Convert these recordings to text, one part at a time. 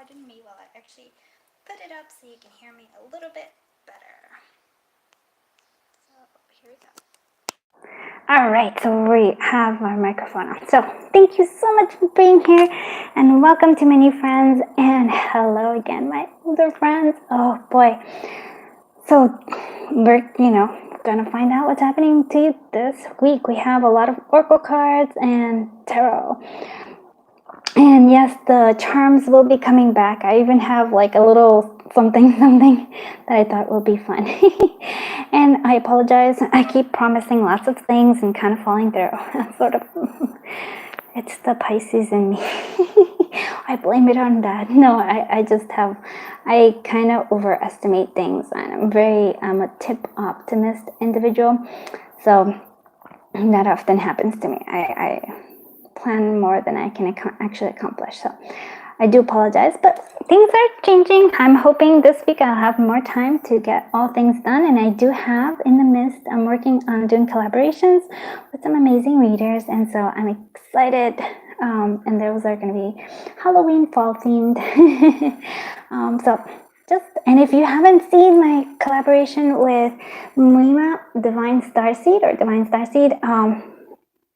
pardon me while I actually put it up so you can hear me a little bit better. So here we go. All right, so we have our microphone on. So thank you so much for being here, and welcome to my new friends, and hello again, my older friends. Oh boy. So we're, gonna find out what's happening to you this week. We have a lot of oracle cards and tarot. And yes, the charms will be coming back. I even have like a little something that I thought will be fun. And I apologize. I keep promising lots of things and kind of falling through. Sort of. It's the Pisces in me. I blame it on that. No, I kind of overestimate things, and I'm a tip optimist individual. So that often happens to me. I plan more than I can actually accomplish. So I do apologize, but things are changing. I'm hoping this week I'll have more time to get all things done. And I do have in the midst, I'm working on doing collaborations with some amazing readers. And so I'm excited. And those are going to be Halloween fall themed. And if you haven't seen my collaboration with Muima, Divine Starseed,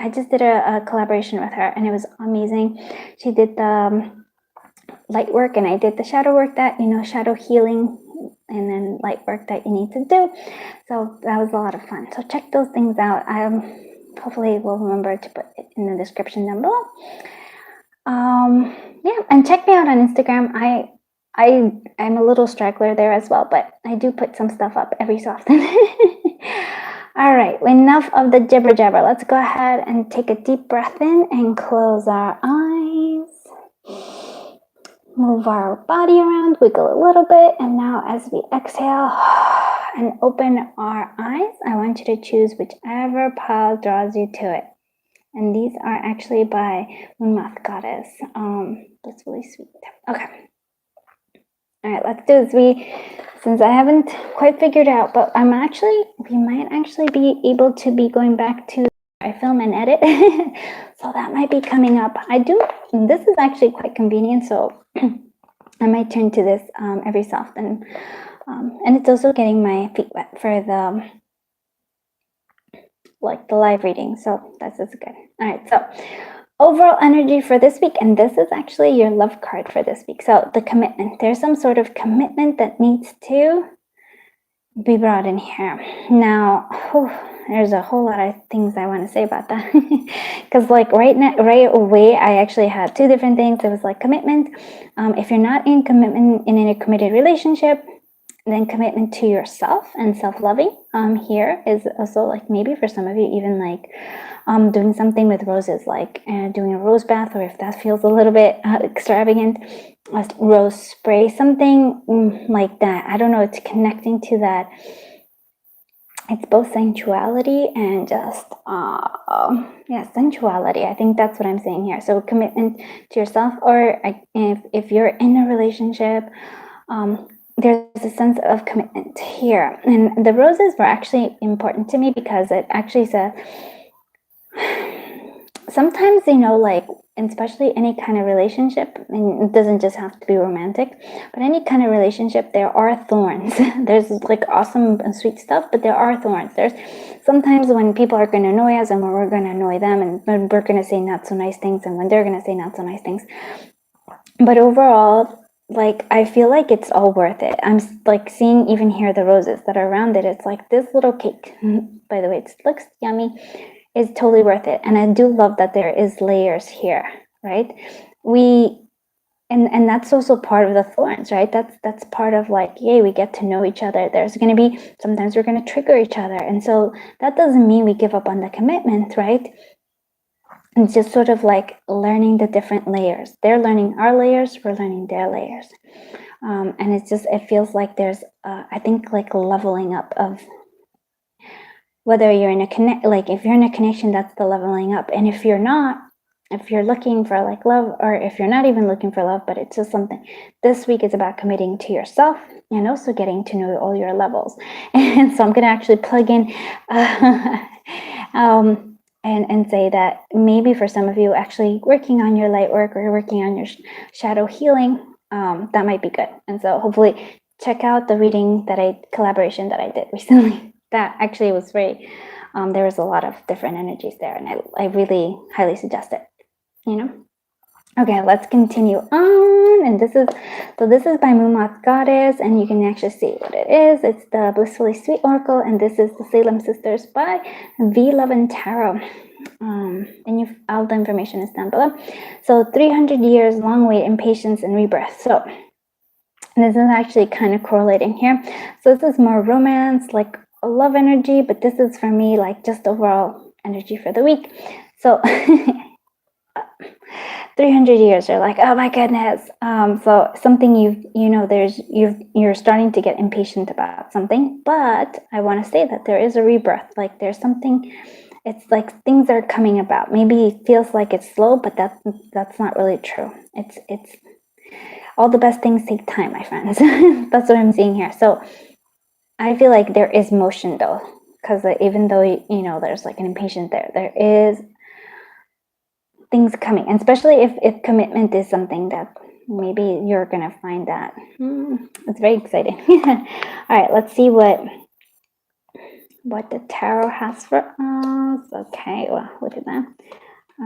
I just did a collaboration with her and it was amazing. She did the light work and I did the shadow work that, shadow healing and then light work that you need to do. So that was a lot of fun. So check those things out. Hopefully we'll remember to put it in the description down below. And check me out on Instagram. I'm a little straggler there as well, but I do put some stuff up every so often. All right, enough of the jibber jabber. Let's go ahead and take a deep breath in and close our eyes. Move our body around, wiggle a little bit. And now as we exhale and open our eyes, I want you to choose whichever pile draws you to it. And these are actually by Moonmoth Goddess. That's really sweet. Okay. All right, let's do this. Since I haven't quite figured out, but we might actually be able to be going back to I film and edit. So that might be coming up. This is actually quite convenient. So I might turn to this every so often. And it's also getting my feet wet for the live reading. So that's good. All right. So overall energy for this week, and this is actually your love card for this week. So the commitment, there's some sort of commitment that needs to be brought in here. Now, there's a whole lot of things I want to say about that. Because right away, I actually had two different things. It was like commitment. If you're not in commitment in a committed relationship, then commitment to yourself and self-loving here is also maybe for some of you even doing something with roses, doing a rose bath, or if that feels a little bit extravagant, a rose spray, something like that. I don't know, it's connecting to that. It's both sensuality and just sensuality. I think that's what I'm saying here. So commitment to yourself, or if you're in a relationship, there's a sense of commitment here. And the roses were actually important to me because it actually said, sometimes, especially any kind of relationship, and it doesn't just have to be romantic, but any kind of relationship, there are thorns. There's awesome and sweet stuff, but there are thorns. There's sometimes when people are going to annoy us and when we're going to annoy them, and when we're going to say not so nice things and when they're going to say not so nice things. But overall, I feel like it's all worth it. I'm seeing even here the roses that are around it. It's like this little cake. By the way, it looks yummy. Is totally worth it. And I do love that there is layers here, right? And that's also part of the thorns, right? That's part of we get to know each other. There's going to be, sometimes we're going to trigger each other. And so that doesn't mean we give up on the commitment, right? It's just sort of learning the different layers. They're learning our layers, we're learning their layers. And it feels like there's, I think a leveling up of, whether you're in a if you're in a connection, that's the leveling up. And if you're not, if you're looking for love, or if you're not even looking for love, but it's just something, this week is about committing to yourself and also getting to know all your levels. And so I'm going to actually plug in and say that maybe for some of you actually working on your light work or working on your shadow healing, that might be good. And so hopefully check out the reading collaboration that I did recently. That actually was very, there was a lot of different energies there, and I really highly suggest it, you know. Okay, let's continue on. And this is by Moon Moth Goddess, and you can actually see what it is. It's the Blissfully Sweet Oracle, and this is the Salem Sisters by V Love and Tarot. And all the information is down below. So 300 years, long wait, impatience, and rebirth. So this is actually kind of correlating here. So this is more romance, like a love energy, but this is for me like just overall energy for the week. So 300 years, you're like, oh my goodness. So something you're starting to get impatient about something, but I want to say that there is a rebirth. Like there's something, it's like things are coming about. Maybe it feels like it's slow, but that's not really true. It's all the best things take time, my friends. That's what I'm seeing here. So I feel like there is motion though, because even though there's like an impatience there is things coming, and especially if commitment is something that maybe you're gonna find that it's very exciting. All right, let's see what the tarot has for us. Okay, well, look at that.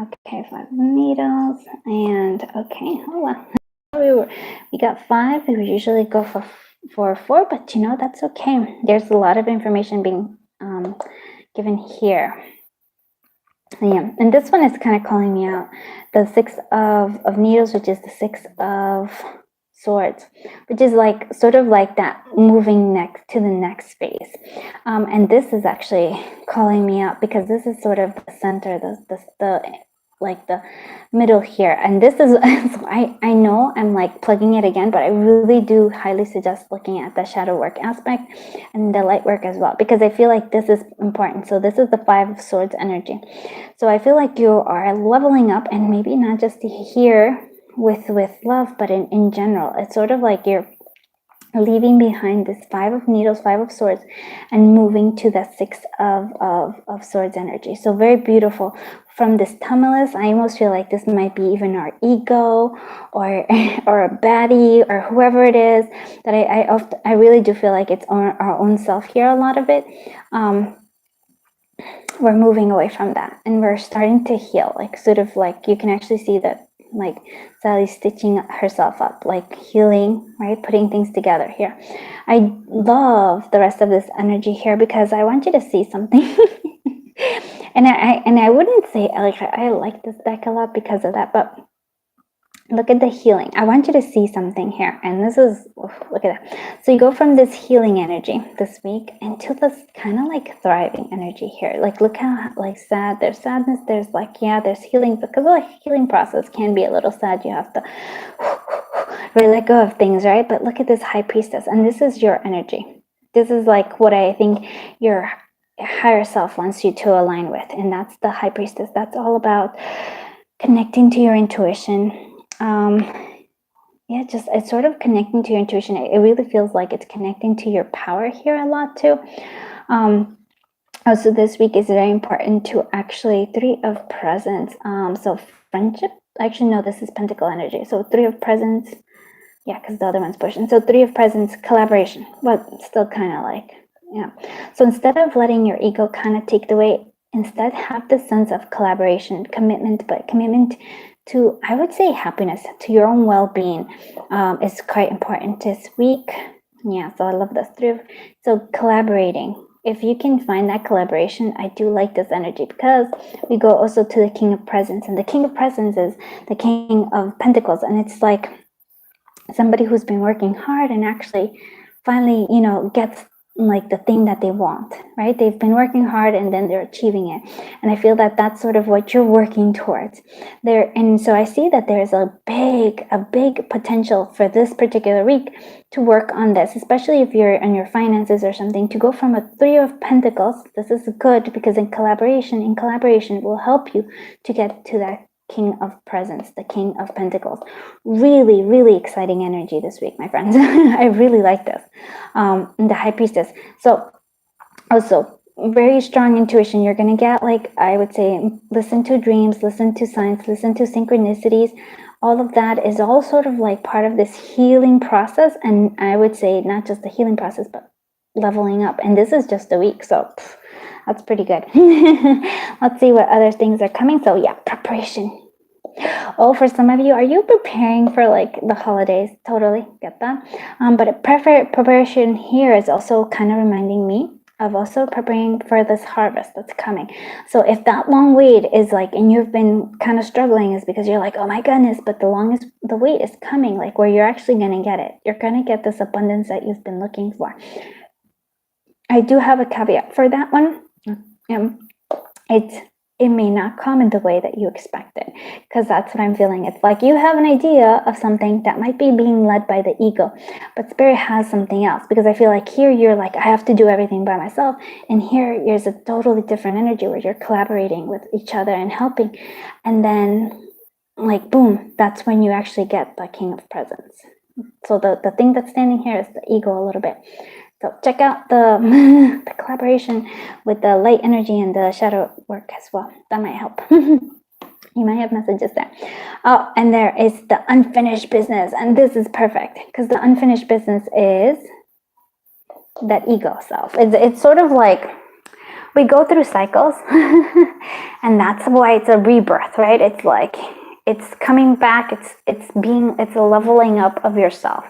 Okay, 5 needles, and okay, oh wow, we got 5. We usually go for 4, but that's okay. There's a lot of information being given here. Yeah, and this one is kind of calling me out. The 6 of needles, which is the 6 of swords, which is like sort of like that moving next to the next phase. And this is actually calling me out because this is sort of the center, the like the middle here. And this is, so I know I'm like plugging it again, but I really do highly suggest looking at the shadow work aspect and the light work as well, because I feel like this is important. So this is the 5 of swords energy. So I feel like you are leveling up, and maybe not just here with love, but in general. It's sort of like you're leaving behind this 5 of needles, 5 of swords, and moving to the 6 of swords energy. So very beautiful. From this tumulus, I almost feel like this might be even our ego or a baddie or whoever it is, that I really do feel like it's our own self here, a lot of it. We're moving away from that, and we're starting to heal, like sort of like you can actually see that like Sally's stitching herself up, like healing, right? Putting things together here. I love the rest of this energy here because I want you to see something. and I wouldn't say like I like this deck a lot because of that, but look at the healing. I want you to see something here. And this is, look at that. So you go from this healing energy this week into this kind of like thriving energy here. Like, look how like sad, there's sadness. There's like, yeah, there's healing, because the healing process can be a little sad. You have to really let go of things, right? But look at this high priestess. And this is your energy. This is like what I think your higher self wants you to align with. And that's the high priestess. That's all about connecting to your intuition. Yeah, just it's sort of connecting to your intuition. It really feels like it's connecting to your power here a lot too. Also, this week is very important to actually 3 of presents. So friendship. Actually, no, this is pentacle energy. So 3 of presents. Yeah, because the other one's pushing. So 3 of presents, collaboration, but still kind of like, yeah. So instead of letting your ego kind of take the weight, instead have the sense of collaboration, commitment, but commitment to, I would say, happiness, to your own well-being is quite important this week. Yeah, so I love this. So collaborating. If you can find that collaboration, I do like this energy, because we go also to the King of Presents, and the King of Presents is the King of Pentacles, and it's like somebody who's been working hard and actually finally, gets like the thing that they want, right? They've been working hard and then they're achieving it. And I feel that that's sort of what you're working towards there. And so I see that there's a big potential for this particular week to work on this, especially if you're on your finances or something, to go from a 3 of Pentacles. This is good because in collaboration will help you to get to that King of Presents, the King of Pentacles. Really, really exciting energy this week, my friends. I really like this. And the High Priestess. So also very strong intuition. You're going to get, like, I would say, listen to dreams, listen to signs, listen to synchronicities. all of that is all sort of like part of this healing process. And I would say not just the healing process, but leveling up. And this is just a week, so that's pretty good. Let's see what other things are coming. So yeah, preparation. Oh, for some of you, are you preparing for like the holidays? Totally get that. But preparation here is also kind of reminding me of also preparing for this harvest that's coming. So if that long wait is like, and you've been kind of struggling, is because you're like, oh my goodness, but the wait is coming, like where you're actually going to get it. You're going to get this abundance that you've been looking for. I do have a caveat for that one. It may not come in the way that you expected, because that's what I'm feeling. It's like you have an idea of something that might be being led by the ego, but spirit has something else. Because I feel like here you're like, I have to do everything by myself, and here there's a totally different energy where you're collaborating with each other and helping, and then like boom, that's when you actually get the King of Presents. So the thing that's standing here is the ego a little bit. So check out the, the collaboration with the light energy and the shadow work as well. That might help. You might have messages there. Oh, and there is the unfinished business. And this is perfect because the unfinished business is that ego self. It's sort of like we go through cycles and that's why it's a rebirth, right? It's like it's coming back, it's a leveling up of yourself.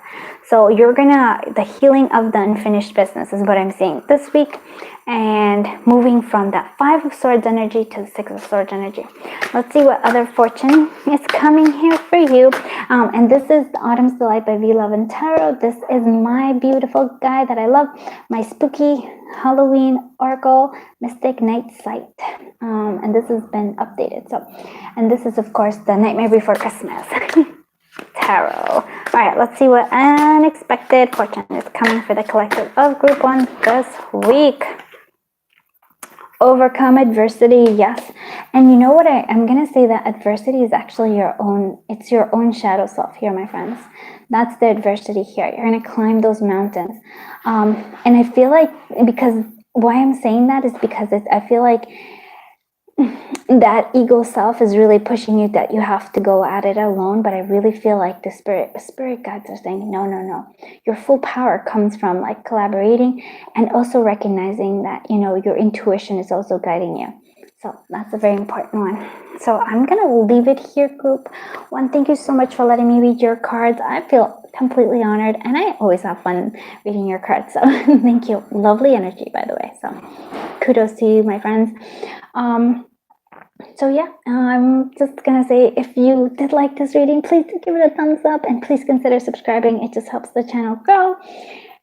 So you're the healing of the unfinished business is what I'm seeing this week, and moving from that 5 of Swords energy to the 6 of Swords energy. Let's see what other fortune is coming here for you. And this is the Autumn's Delight by V Love and Tarot. This is my beautiful guy that I love, my spooky Halloween Oracle Mystic Night Sight. And this has been updated. So, and this is of course the Nightmare Before Christmas Tarot. All right, let's see what unexpected fortune is coming for the collective of Group 1 this week. Overcome adversity, yes. And you know what, I'm going to say that adversity is actually it's your own shadow self here, my friends. That's the adversity here. You're going to climb those mountains. And I feel like, because why I'm saying that is because I feel like that ego self is really pushing you that you have to go at it alone. But I really feel like the spirit guides are saying, no. Your full power comes from like collaborating and also recognizing that, your intuition is also guiding you. So that's a very important one. So I'm going to leave it here, Group 1. Thank you so much for letting me read your cards. I feel completely honored, and I always have fun reading your cards. So thank you. Lovely energy, by the way. So kudos to you, my friends. So yeah, I'm just gonna say, if you did like this reading, please give it a thumbs up and please consider subscribing. It just helps the channel grow,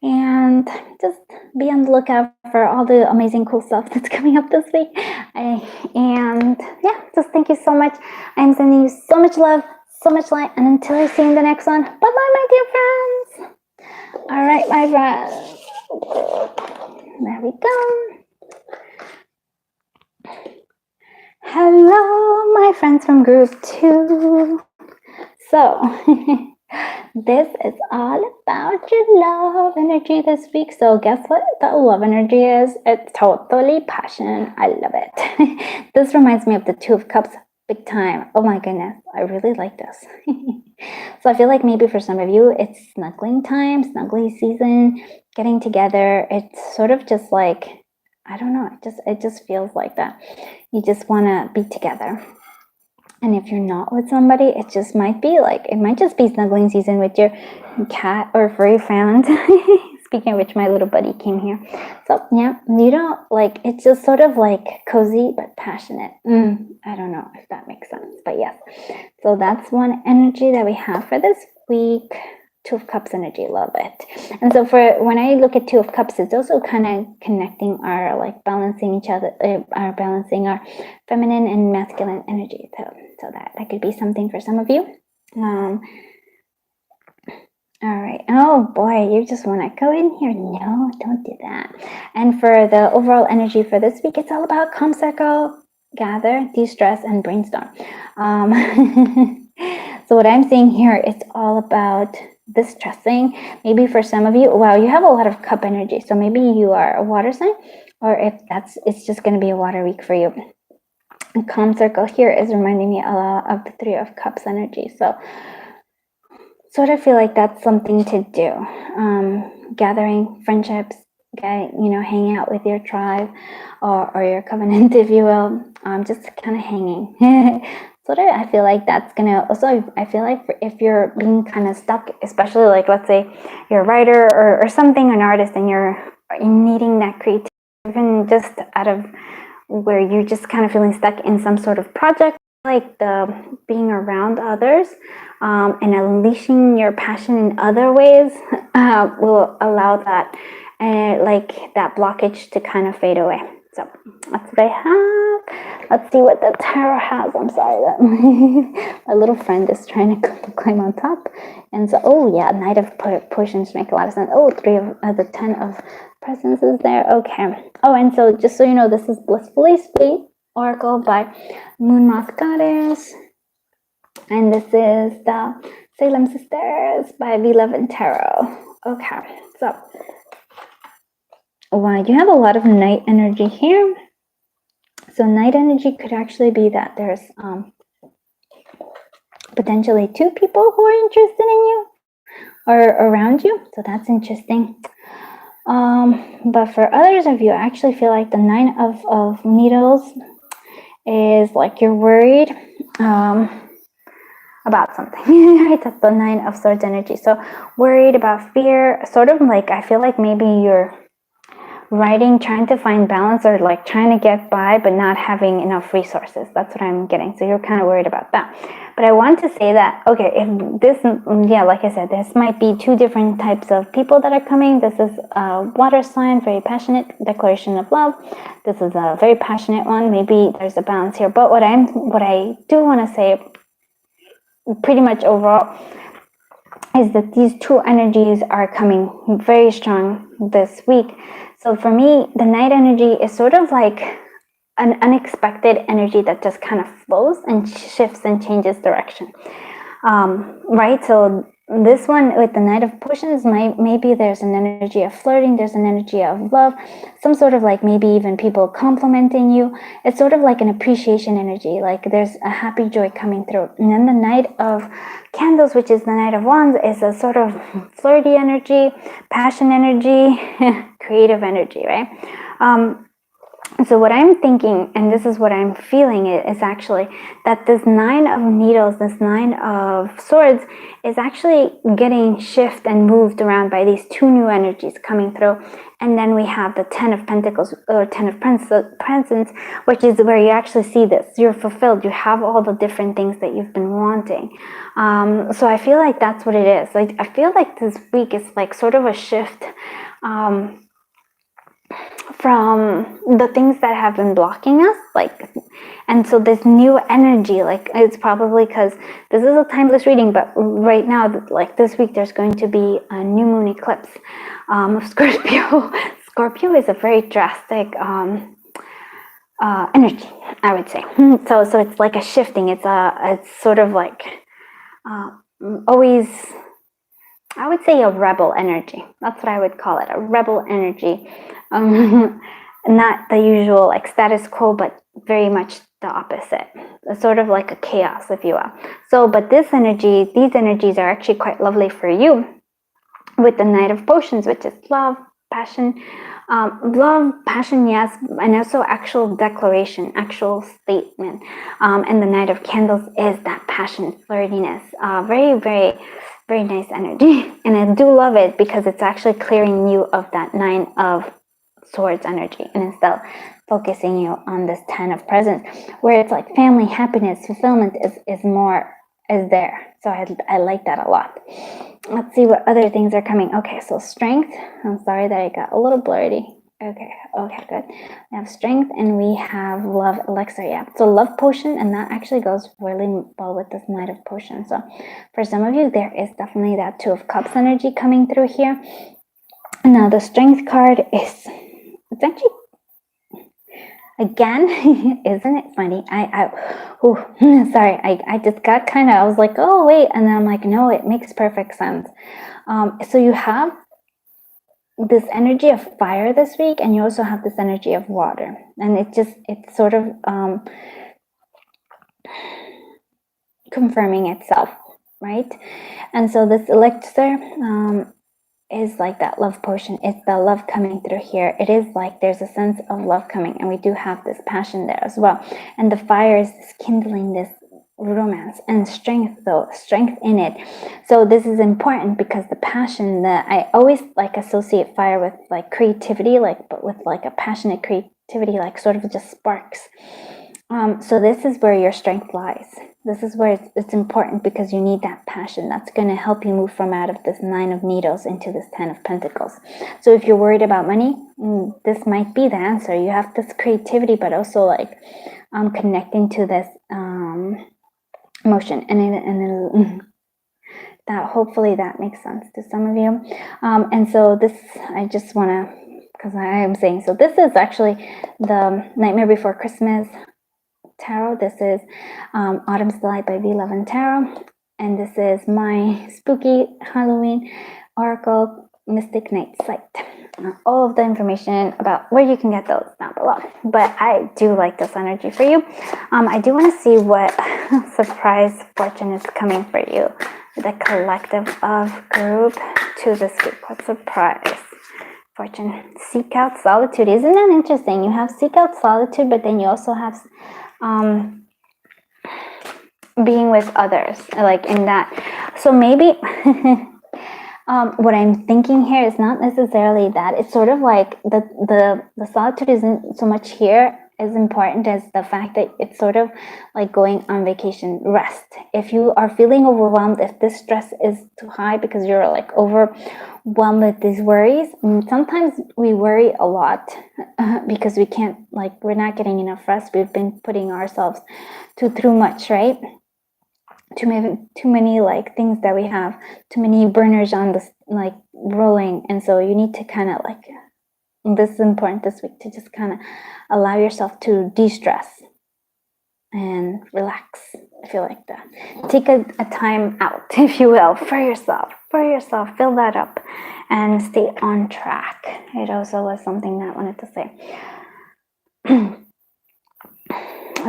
and just be on the lookout for all the amazing cool stuff that's coming up this week. And yeah, just thank you so much. I'm sending you so much love, so much light, and until I see you in the next one, bye bye, my dear friends. All right, my friends, there we go. Hello, my friends from Group 2. So, this is all about your love energy this week. So, guess what the love energy is? It's totally passion. I love it. This reminds me of the 2 of Cups big time. Oh my goodness, I really like this. So, I feel like maybe for some of you, it's snuggling time, snuggly season, getting together. It's sort of just like, I don't know, it just feels like that. You just want to be together. And if you're not with somebody, it just might be like, it might just be snuggling season with your cat or furry friend. Speaking of which, my little buddy came here. So yeah, you don't like, it's just sort of like cozy but passionate. I don't know if that makes sense, but yes. So that's one energy that we have for this week. 2 of Cups energy, love it. And so for when I look at 2 of Cups, it's also kind of connecting our, like, balancing each other, balancing our feminine and masculine energy. So that could be something for some of you. All right. Oh boy, you just want to go in here. No, don't do that. And for the overall energy for this week, it's all about calm, circle, gather, de-stress, and brainstorm. So what I'm seeing here, it's all about distressing. Maybe for some of you, wow, you have a lot of cup energy. So maybe you are a water sign, or if it's just going to be a water week for you. calm circle here is reminding me a lot of the Three of Cups energy. So sort of feel like that's something to do. Gathering friendships, hanging out with your tribe or your covenant, if you will. Just kind of hanging. Sort of, I feel like that's gonna also, I feel like if you're being kind of stuck, especially like, let's say you're a writer or something, an artist, and you're needing that creativity, even just out of where you're just kind of feeling stuck in some sort of project, like the being around others and unleashing your passion in other ways will allow that like that blockage to kind of fade away. So that's what I have. Let's see what the tarot has. I'm sorry that my little friend is trying to climb on top. And so, oh yeah, Knight of Potions make a lot of sense. Oh, the 10 of Presence is there. Okay. Oh, and so just so you know, this is Blissfully Sweet Oracle by Moon Moth Goddess. And this is the Salem Sisters by V11 Tarot. Okay, so wow, you have a lot of night energy here. So night energy could actually be that there's potentially two people who are interested in you or around you. So that's interesting. But for others of you, I actually feel like the Nine of Needles is like you're worried about something, right? That's the Nine of Swords energy. So worried about fear, sort of like, I feel like maybe you're writing, trying to find balance or like trying to get by, but not having enough resources. That's what I'm getting. So you're kind of worried about that. But I want to say that, okay, if this, yeah, like I said, this might be two different types of people that are coming. This is a water sign, very passionate declaration of love. This is a very passionate one. Maybe there's a balance here. But what I do want to say pretty much overall is that these two energies are coming very strong this week. So for me, the night energy is sort of like an unexpected energy that just kind of flows and shifts and changes direction. Right? So this one with the Knight of Potions, maybe there's an energy of flirting, there's an energy of love, some sort of like maybe even people complimenting you. It's sort of like an appreciation energy, like there's a happy joy coming through. And then the Knight of Candles, which is the Knight of Wands, is a sort of flirty energy, passion energy, creative energy, right? So what I'm thinking, and this is what I'm feeling, is actually that this Nine of Needles, this Nine of Swords, is actually getting shifted and moved around by these two new energies coming through. And then we have the 10 of Pentacles, or 10 of Presents, which is where you actually see this. You're fulfilled. You have all the different things that you've been wanting. So I feel like that's what it is. Like, I feel like this week is like sort of a shift from the things that have been blocking us, like, and so this new energy, like, it's probably because this is a timeless reading, but right now, like this week, there's going to be a new moon eclipse of Scorpio. Scorpio is a very drastic energy, I would say. So it's like a shifting. It's sort of like always, I would say, a rebel energy. That's what I would call it, a rebel energy. Not the usual like status quo, but very much the opposite. It's sort of like a chaos, if you will. So, but these energies are actually quite lovely for you with the Knight of Potions, which is love, passion, yes, and also actual declaration, actual statement. And the Knight of Candles is that passion, flirtiness, very, very, very nice energy. And I do love it because it's actually clearing you of that Nine of Swords energy and instead focusing you on this 10 of Presents, where it's like family, happiness, fulfillment is there. So I like that a lot. Let's see what other things are coming. Okay, so strength. I'm sorry that I got a little blurry. Okay, good. We have strength and we have love elixir. Yeah, so love potion, and that actually goes really well with this Knight of Potions. So for some of you, there is definitely that Two of Cups energy coming through here. Now the strength card it's actually, again, isn't it funny? Sorry, I just got I was like, oh wait, and then I'm like, no, it makes perfect sense. So you have this energy of fire this week, and you also have this energy of water, and it's sort of confirming itself, right? And so this elixir is like that love potion. It's the love coming through here. It is like there's a sense of love coming, and we do have this passion there as well. And the fire is this kindling, this romance and strength, though, strength in it. So this is important because the passion that I always like associate fire with like creativity, like, but with like a passionate creativity, like sort of just sparks. So this is where your strength lies. This is where it's important, because you need that passion that's going to help you move from out of this 9 of Needles into this 10 of Pentacles. So if you're worried about money, this might be the answer. You have this creativity, but also like connecting to this emotion, and that hopefully that makes sense to some of you. And so this, I just want to, because I am saying, so this is actually the Nightmare Before Christmas Tarot. This is Autumn's Delight by V11 Tarot, and this is my spooky Halloween Oracle Mystic Night Sight. All of the information about where you can get those down below, but I do like this energy for you. I do want to see what surprise fortune is coming for you, the collective of group to this group. What surprise fortune? Seek out solitude. Isn't that interesting? You have seek out solitude, but then you also have being with others, like in that. So maybe what I'm thinking here is not necessarily that. It's sort of like the solitude isn't so much here as important as the fact that it's sort of like going on vacation, rest. If you are feeling overwhelmed, if this stress is too high because you're like overwhelmed with these worries, sometimes we worry a lot because we can't, like, we're not getting enough rest. We've been putting ourselves through much, right? Too many like things that we have, too many burners on this, like rolling. And so you need to kind of like, this is important this week, to just kind of allow yourself to de-stress and relax. I feel like that. Take a time out, if you will, for yourself, fill that up and stay on track. It also was something that I wanted to say.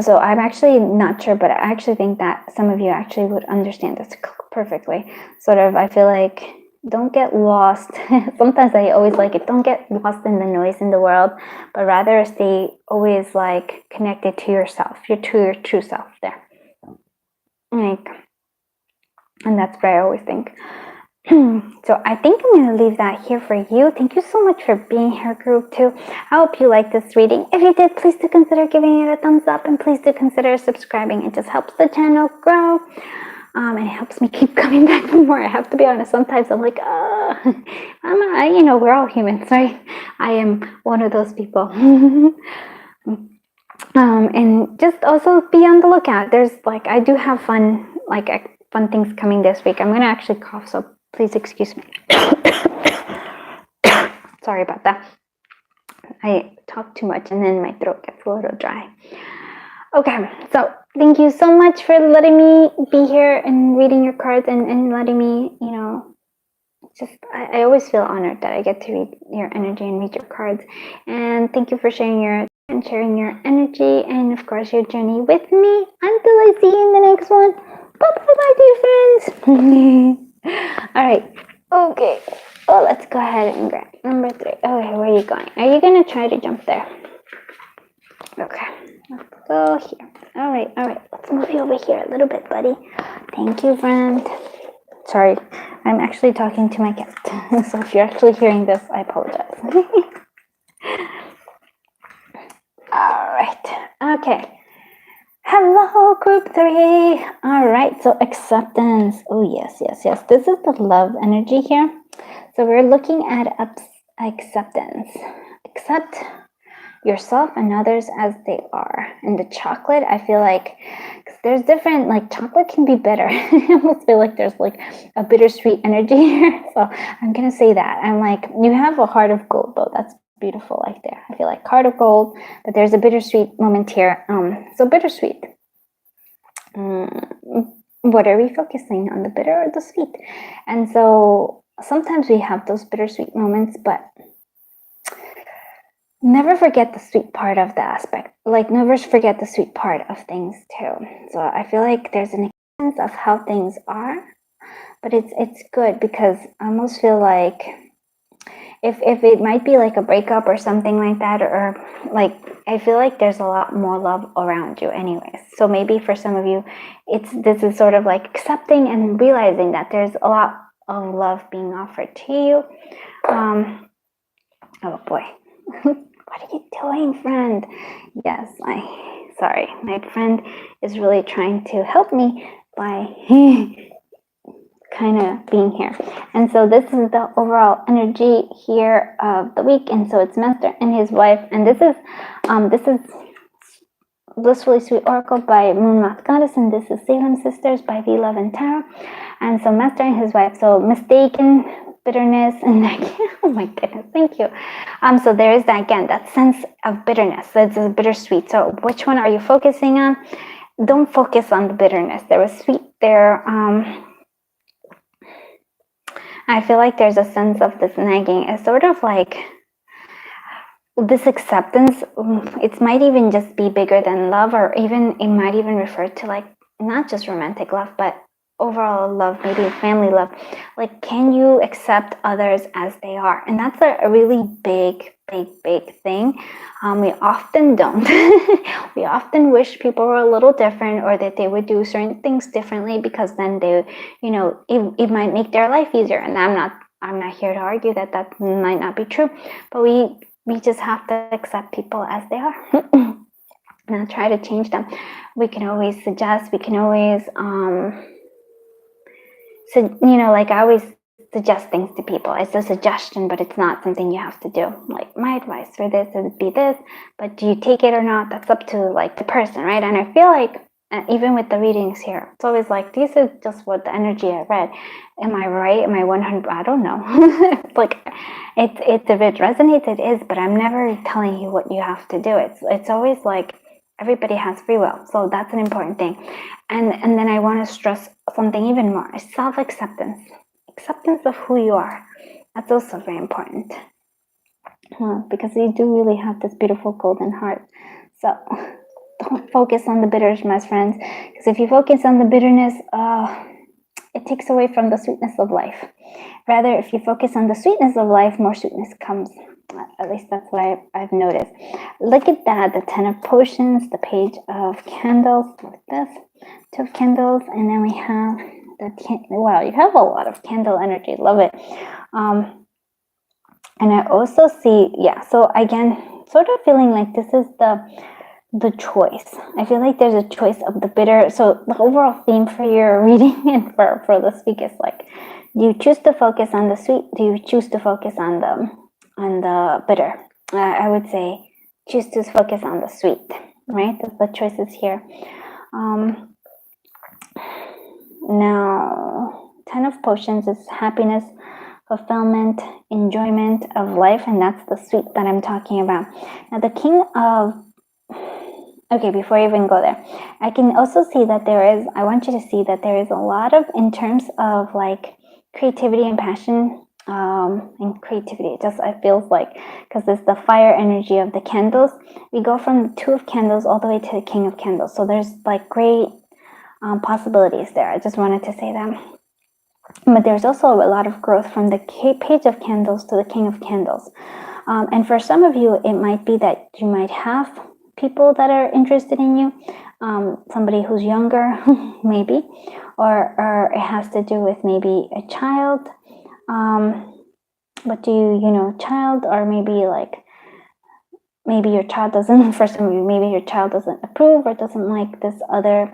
So I'm actually not sure, but I actually think that some of you actually would understand this perfectly. Sort of, I feel like, don't get lost. Sometimes I always like it. Don't get lost in the noise in the world, but rather stay always like connected to yourself, your true self there. Like, and that's what I always think. So I think I'm going to leave that here for you. Thank you so much for being here, group 2. I hope you liked this reading. If you did, please do consider giving it a thumbs up, and please do consider subscribing. It just helps the channel grow. And it helps me keep coming back for more. I have to be honest, sometimes I'm like, we're all humans, right? I am one of those people. And just also be on the lookout. There's like, I do have fun things coming this week. I'm going to actually cough, so please excuse me. Sorry about that. I talk too much and then my throat gets a little dry. Okay, so thank you so much for letting me be here and reading your cards and letting me, I always feel honored that I get to read your energy and read your cards. And thank you for sharing your energy and, of course, your journey with me. Until I see you in the next one. Bye-bye, dear friends. All right, okay. Oh, let's go ahead and grab number 3. Okay, where are you going? Are you going to try to jump there? Okay. Let's go here. All right. Let's move you over here a little bit, buddy. Thank you, friend. Sorry, I'm actually talking to my cat. So if you're actually hearing this, I apologize. All right. Okay. Hello, group 3. All right. So acceptance. Oh, yes. This is the love energy here. So we're looking at acceptance. Accept yourself and others as they are. And the chocolate, I feel like, there's different, like, chocolate can be bitter. I almost feel like there's like a bittersweet energy here. So I'm gonna say that. I'm like, you have a heart of gold, though. That's beautiful right there. I feel like heart of gold, but there's a bittersweet moment here. So bittersweet. What are we focusing on, the bitter or the sweet? And so sometimes we have those bittersweet moments, but never forget the sweet part of the aspect. Like, never forget the sweet part of things too. So I feel like there's an acceptance of how things are, but it's good, because I almost feel like if it might be like a breakup or something like that, or like, I feel like there's a lot more love around you anyways. So maybe for some of you, this is sort of like accepting and realizing that there's a lot of love being offered to you. Oh boy. What are you doing, friend? Yes, sorry, my friend is really trying to help me by kind of being here. And so this is the overall energy here of the week. And so it's Master and his wife, and this is Blissfully Sweet Oracle by Moon Moth Goddess, and this is Salem Sisters by V Love and Tarot. And so Master and his wife, so mistaken, bitterness, and oh my goodness, thank you. So there is that again, that sense of bitterness. That's bittersweet. So which one are you focusing on? Don't focus on the bitterness. There was sweet there. I feel like there's a sense of this nagging. It's sort of like this acceptance. It might even just be bigger than love, or even it might even refer to like not just romantic love, but overall love, maybe family love. Like, can you accept others as they are? And that's a really big thing. We often don't. We often wish people were a little different, or that they would do certain things differently, because then they, it might make their life easier. And I'm not here to argue that might not be true, but we just have to accept people as they are. Not try to change them. We can always suggest, we can always like I always suggest things to people. It's a suggestion, but it's not something you have to do. Like, my advice for this would be this, but do you take it or not? That's up to like the person, right? And I feel like even with the readings here, it's always like, this is just what the energy I read. Am I right? Am I 100? I don't know. Like, it's if it resonates, it is, but I'm never telling you what you have to do. It's always like, everybody has free will, so that's an important thing. And then I want to stress something even more: self-acceptance. Acceptance of who you are. That's also very important, because you do really have this beautiful golden heart. So don't focus on the bitterness, my friends, because if you focus on the bitterness, it takes away from the sweetness of life. Rather, if you focus on the sweetness of life, more sweetness comes. At least that's what I've noticed. Look at that, the 10 of Potions, the Page of Candles, like this, 2 of Candles, and then we have wow, you have a lot of candle energy. Love it. And I also see, so again, sort of feeling like this is the choice. I feel like there's a choice of the bitter. So the overall theme for your reading and for this week is like, do you choose to focus on the sweet? Do you choose to focus on the bitter? I would say choose to focus on the sweet, right? The choices here. Now, 10 of Potions is happiness, fulfillment, enjoyment of life, and that's the sweet that I'm talking about. Now, the King of... Okay, before I even go there, I can also see that I want you to see that there is a lot of, in terms of like creativity and passion, and creativity, it feels like, because it's the fire energy of the candles. We go from the 2 of Candles all the way to the King of Candles. So there's like great possibilities there. I just wanted to say that. But there's also a lot of growth from the Page of Candles to the King of Candles. And for some of you, it might be that you might have people that are interested in you, somebody who's younger, maybe, or it has to do with maybe a child. But do you child, or maybe your child doesn't, for some of you, maybe your child doesn't approve or doesn't like this other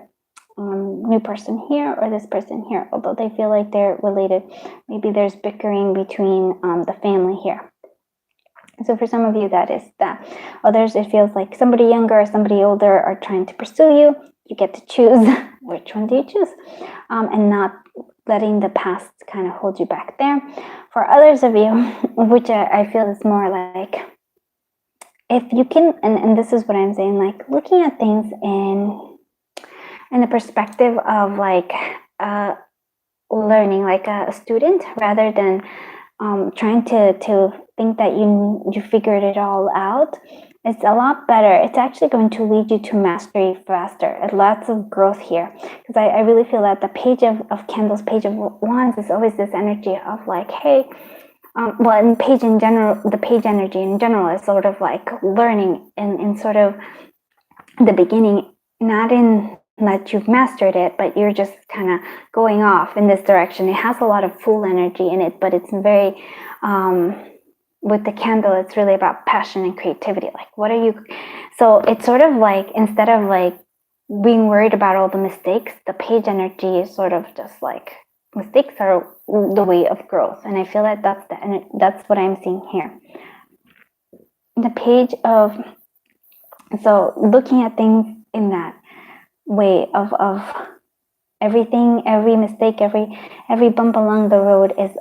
new person here or this person here, although they feel like they're related. Maybe there's bickering between the family here. So for some of you, that is that. Others, it feels like somebody younger or somebody older are trying to pursue you. You get to choose which one do you choose, and not letting the past kind of hold you back there. For others of you, which I feel is more like, if you can, and this is what I'm saying, like looking at things in the perspective of like learning, like a student, rather than trying to think that you figured it all out, it's a lot better. It's actually going to lead you to mastery faster, and lots of growth here. Because I really feel that the page of candles, page of wands, is always this energy of like, hey, well, and page in general, the page energy in general is sort of like learning in sort of the beginning, not in that you've mastered it, but you're just kind of going off in this direction. It has a lot of fool energy in it, but it's very, with the candle, it's really about passion and creativity. Like, what are you? So it's sort of like, instead of like being worried about all the mistakes, the page energy is sort of just like, mistakes are the way of growth. And I feel that that's what I'm seeing here. The page of, so looking at things in that way of everything, every mistake, every bump along the road is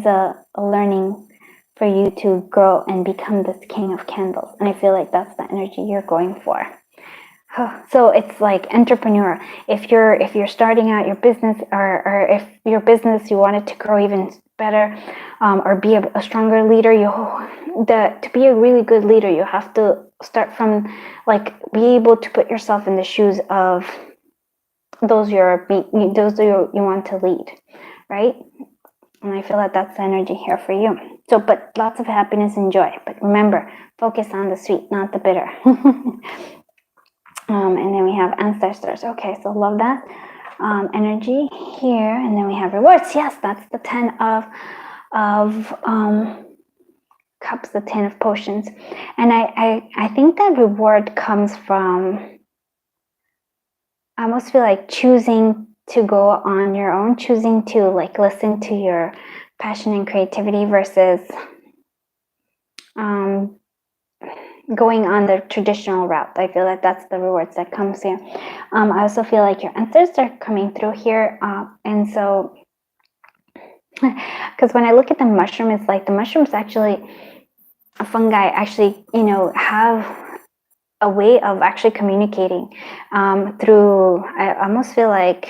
a learning for you to grow and become this king of candles. And I feel like that's the energy you're going for. So it's like entrepreneur. If you're starting out your business, or if your business you want it to grow even better, or be a stronger leader, to be a really good leader, you have to start from like be able to put yourself in the shoes of those you want to lead, right? And I feel that that's the energy here for you. So, but lots of happiness and joy. But remember, focus on the sweet, not the bitter. And then we have ancestors. Okay, so love that energy here. And then we have rewards. Yes, that's the 10 of cups, the 10 of potions. And I think that reward comes from, I almost feel like choosing to go on your own, choosing to like listen to your passion and creativity versus going on the traditional route. I feel like that's the rewards that comes here. I also feel like your answers are coming through here. And so, because when I look at the mushroom, it's like the mushrooms actually, fungi actually, have a way of actually communicating through, I almost feel like,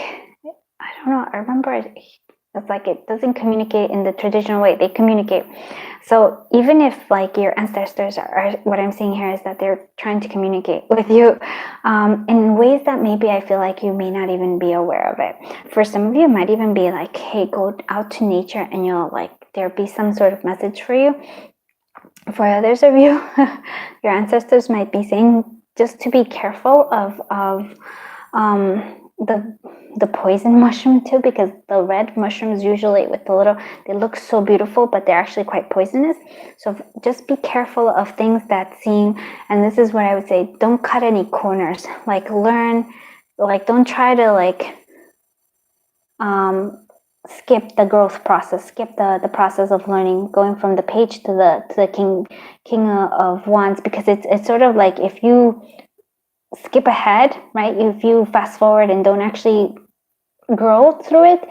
I don't know, I remember it's like it doesn't communicate in the traditional way, they communicate. So even if like your ancestors are what I'm seeing here is that they're trying to communicate with you in ways that maybe I feel like you may not even be aware of it. For some of you, it might even be like, hey, go out to nature and you'll like, there'll be some sort of message for you. For others of you, your ancestors might be saying just to be careful of the poison mushroom too, because the red mushrooms usually with the little, they look so beautiful, but they're actually quite poisonous. So just be careful of things that seem, and this is what I would say, don't cut any corners. Like learn, like don't try to like skip the growth process, skip the process of learning, going from the page to the king of wands, because it's sort of like if you skip ahead, right? If you fast forward and don't actually grow through it,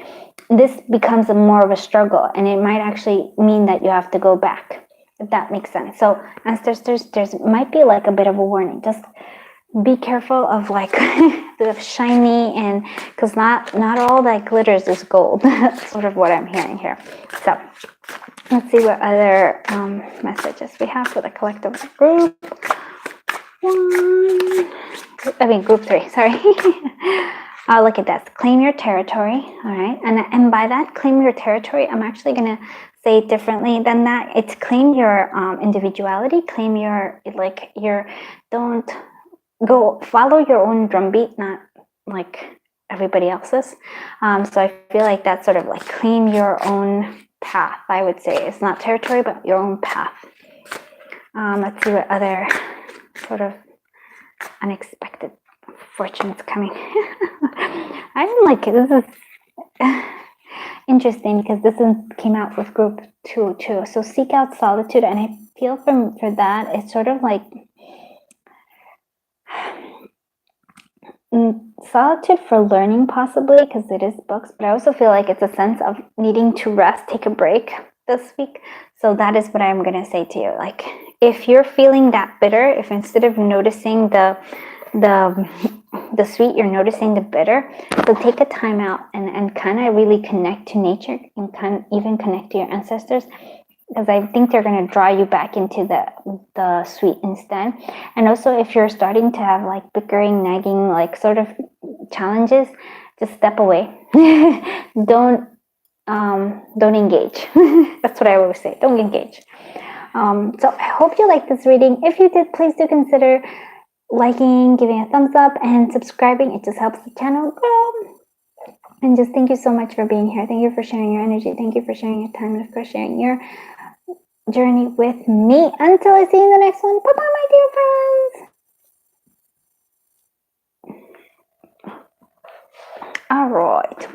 this becomes more of a struggle, and it might actually mean that you have to go back, if that makes sense. So ancestors, there's might be like a bit of a warning. Just be careful of like the shiny, and because not all that glitters is gold. That's sort of what I'm hearing here. So let's see what other messages we have for the collective group. Group 3, sorry. Look at that, claim your territory. All right, and by that, claim your territory, I'm actually gonna say it differently than that. It's claim your individuality, claim your, like, don't go follow your own drumbeat, not like everybody else's. So I feel like that's sort of like claim your own path. I would say it's not territory, but your own path. Let's see what other sort of unexpected fortunes coming. I'm like, this is interesting because this came out with group 2 too. So seek out solitude, and I feel for that it's sort of like solitude for learning, possibly, because it is books, but I also feel like it's a sense of needing to rest, take a break this week. So that is what I'm going to say to you. Like, if you're feeling that bitter, if instead of noticing the the sweet, you're noticing the bitter. So take a time out and kind of really connect to nature and kind of even connect to your ancestors, because I think they're going to draw you back into the sweet instead. And also, if you're starting to have like bickering, nagging, like sort of challenges, just step away. Don't engage. That's what I always say. Don't engage. So I hope you like this reading. If you did, please do consider liking, giving a thumbs up, and subscribing. It just helps the channel grow. And just thank you so much for being here. Thank you for sharing your energy. Thank you for sharing your time, and of course sharing your journey with me. Until I see you in the next one. Bye bye, my dear friends. All right.